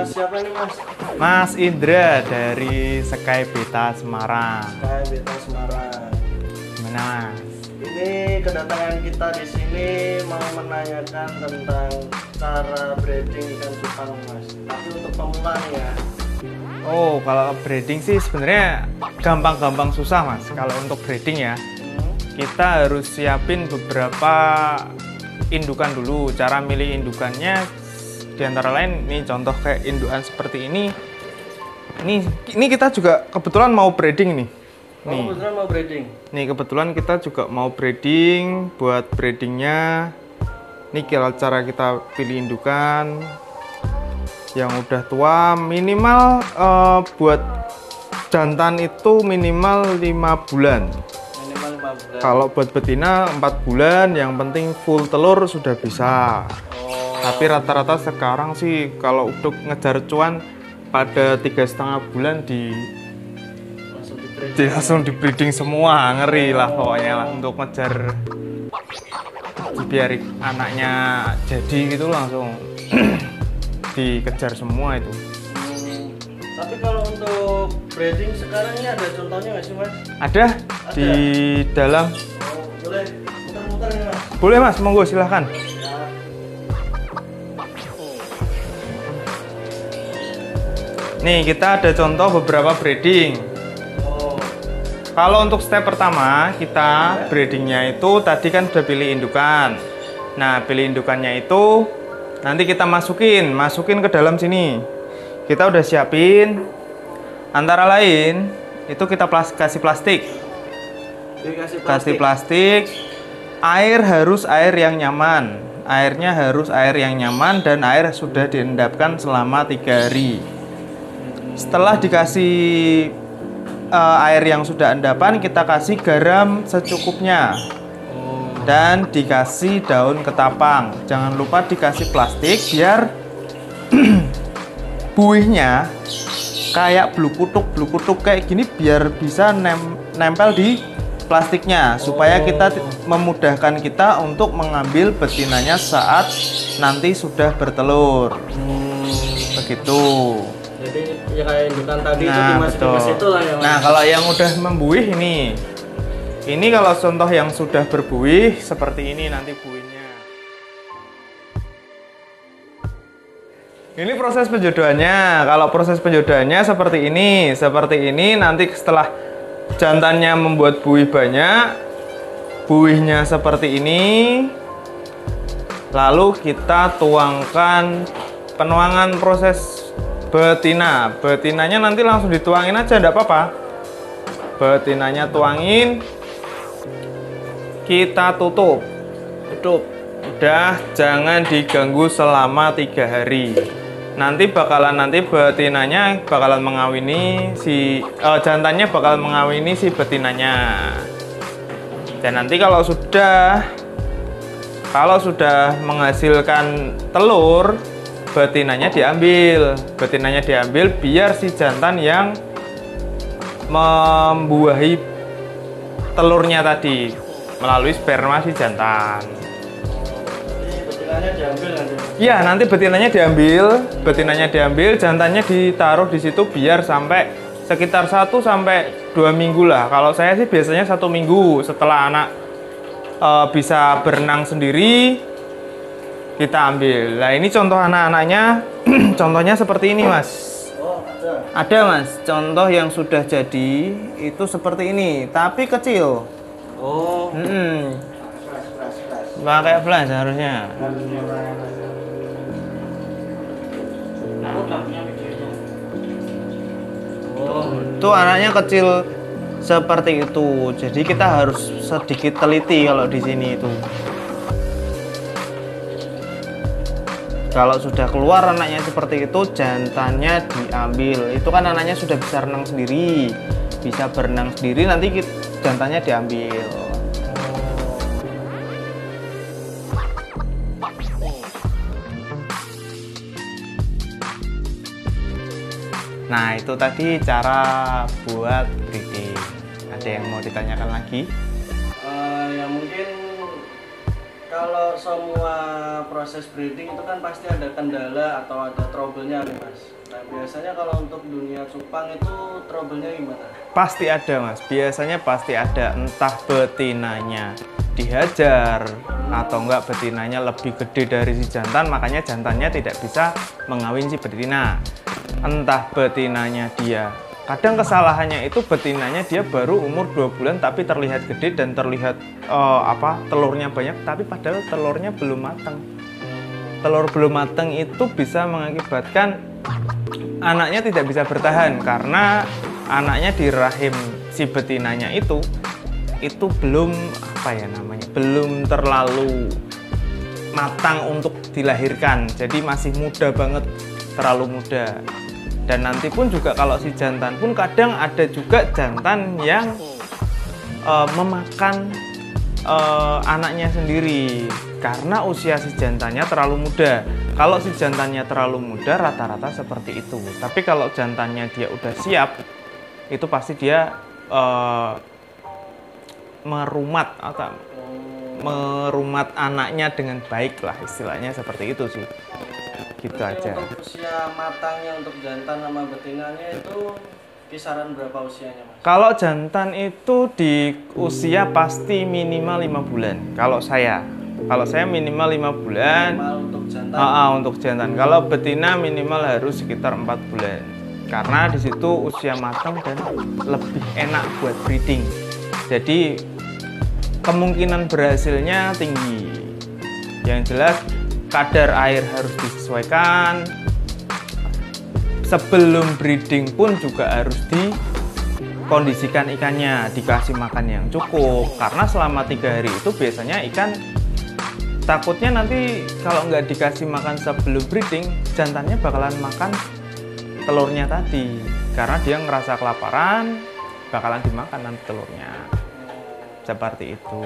Mas siapa nih Mas? Mas Indra dari Sky Beta Semarang. Sky Beta Semarang. Gimana Mas? Ini kedatangan kita di sini mau menanyakan tentang cara breeding ikan cupang Mas. Tapi untuk pemula nih ya. Oh, kalau breeding sih sebenarnya gampang-gampang susah Mas. Kalau untuk breeding ya, kita harus siapin beberapa indukan dulu. Cara milih indukannya diantara lain, nih contoh kayak indukan seperti ini. Ini kita juga kebetulan mau breeding nih. Nih. Kebetulan mau breeding. Nih kebetulan kita juga mau breeding. Buat breedingnya, nih cara kita pilih indukan yang udah tua. Minimal buat jantan itu minimal 5 bulan. Minimal 5 bulan. Kalau buat betina 4 bulan. Yang penting full telur sudah bisa. Tapi rata-rata sekarang sih kalau untuk ngejar cuan pada 3,5 bulan langsung di breeding semua, ngeri lah pokoknya lah untuk ngejar biar anaknya jadi gitu langsung dikejar semua itu. Tapi kalau untuk breeding sekarang ini ada contohnya nggak sih Mas? Ada di dalam. Boleh muter-muter nih Mas? Boleh Mas, monggo silahkan. Nih kita ada contoh beberapa breeding. Kalau untuk step pertama kita breedingnya itu tadi kan udah pilih indukan. Nah pilih indukannya itu nanti kita masukin ke dalam sini. Kita udah siapin antara lain itu kita kasih plastik. Kasih plastik. Air harus air yang nyaman. Airnya harus air yang nyaman dan air sudah diendapkan selama 3 hari. Setelah dikasih air yang sudah endapan, kita kasih garam secukupnya dan dikasih daun ketapang. Jangan lupa dikasih plastik biar buihnya kayak blue kutuk kayak gini biar bisa nempel di plastiknya supaya kita memudahkan kita untuk mengambil betinanya saat nanti sudah bertelur. Begitu. Jadi ya kayak indukan tadi itu Nah, dimasukin ke situ lah ya Mas. Nah, kalau yang udah membuih ini kalau contoh yang sudah berbuih seperti ini nanti buihnya. Ini proses penjodohannya. Kalau proses penjodohannya seperti ini nanti setelah jantannya membuat buih banyak, buihnya seperti ini. Lalu kita tuangkan penuangan proses betina. Betinanya nanti langsung dituangin aja, enggak apa-apa. Betinanya tuangin, kita tutup. Udah, jangan diganggu selama 3 hari. Nanti betinanya bakalan mengawini jantannya bakalan mengawini si betinanya. Dan nanti kalau sudah menghasilkan telur, betinanya diambil biar si jantan yang membuahi telurnya tadi melalui sperma si jantan. Betinanya diambil nanti. Iya, nanti betinanya diambil, jantannya ditaruh di situ biar sampai sekitar 1 sampai 2 minggu lah. Kalau saya sih biasanya 1 minggu setelah anak bisa berenang sendiri. Kita ambil. Nah ini contoh anak-anaknya. Contohnya seperti ini Mas. Oh ada. Ada Mas. Contoh yang sudah jadi itu seperti ini, tapi kecil. Oh. Pakai flash harusnya. Oh. Tuh anaknya kecil seperti itu. Jadi kita harus sedikit teliti kalau di sini itu. Kalau sudah keluar anaknya seperti itu, jantannya diambil. Itu kan anaknya sudah bisa renang sendiri, bisa berenang sendiri, nanti jantannya diambil. Nah, itu tadi cara buat breeding. Ada yang mau ditanyakan lagi? Ya mungkin Kalau semua proses breeding itu kan pasti ada kendala atau ada trouble-nya nih Mas. Nah biasanya kalau untuk dunia cupang itu trouble-nya gimana? Pasti ada Mas, biasanya pasti ada, entah betinanya dihajar atau enggak betinanya lebih gede dari si jantan, makanya jantannya tidak bisa mengawin si betina. Entah betinanya dia, kadang kesalahannya itu betinanya dia baru umur 2 bulan tapi terlihat gede dan terlihat telurnya banyak, tapi padahal telurnya belum matang. Telur belum matang itu bisa mengakibatkan anaknya tidak bisa bertahan karena anaknya di rahim si betinanya itu belum belum terlalu matang untuk dilahirkan, jadi masih muda banget, terlalu muda. Dan nanti pun juga kalau si jantan pun kadang ada juga jantan yang memakan anaknya sendiri karena usia si jantannya terlalu muda. Kalau si jantannya terlalu muda rata-rata seperti itu, tapi kalau jantannya dia udah siap itu pasti dia merumat anaknya dengan baik lah, istilahnya seperti itu sih. Gitu aja. Untuk usia matangnya untuk jantan sama betinanya itu kisaran berapa usianya Mas? Kalau jantan itu di usia pasti minimal 5 bulan. Kalau saya minimal 5 bulan. Minimal untuk jantan. Untuk jantan. Kalau betina minimal harus sekitar 4 bulan. Karena di situ usia matang dan lebih enak buat breeding. Jadi kemungkinan berhasilnya tinggi. Yang jelas kadar air harus disesuaikan. Sebelum breeding pun juga harus dikondisikan ikannya, dikasih makan yang cukup. Karena selama 3 hari itu biasanya ikan takutnya nanti kalau nggak dikasih makan sebelum breeding, jantannya bakalan makan telurnya tadi. Karena dia ngerasa kelaparan, bakalan dimakan nanti telurnya. Seperti itu.